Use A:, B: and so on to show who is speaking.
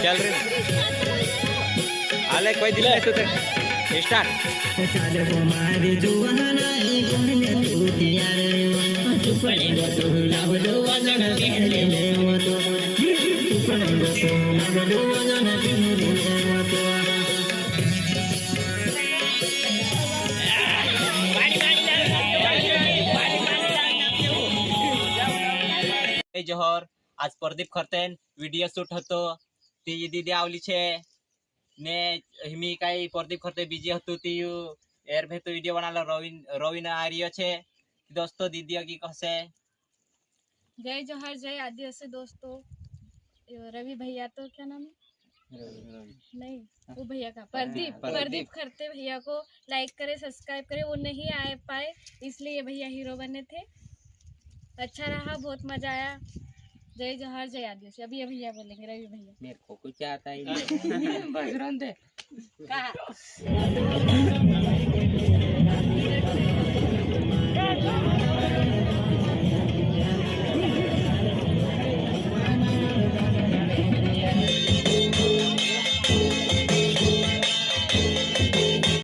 A: चल रही आले कोई दिल नहीं तो स्टार्ट जोहर आज प्रदीप खरतेन व्हिडिओ शूट होतो ती दीदी आवली छे ने हिमी काई प्रदीप खरते बीजी हतु ती एर भे तो वीडियो बनालो रविन आर्य छे दोस्तों दीदी की कहसे
B: जय जोहर जय आदिवासी दोस्तों। रवि भैया तो क्या नाम है नहीं वो भैया का प्रदीप खरते भैया को लाइक करे सब्सक्राइब करे। वो नहीं आ पाए इसलिए भैया हीरो बने थे। अच्छा रहा बहुत मजा आया। जय जोहर जय आदिवासी। अभी भैया बोलेंगे रवि भैया।
A: मेरे को कुछ आता ही नहीं बजरन दे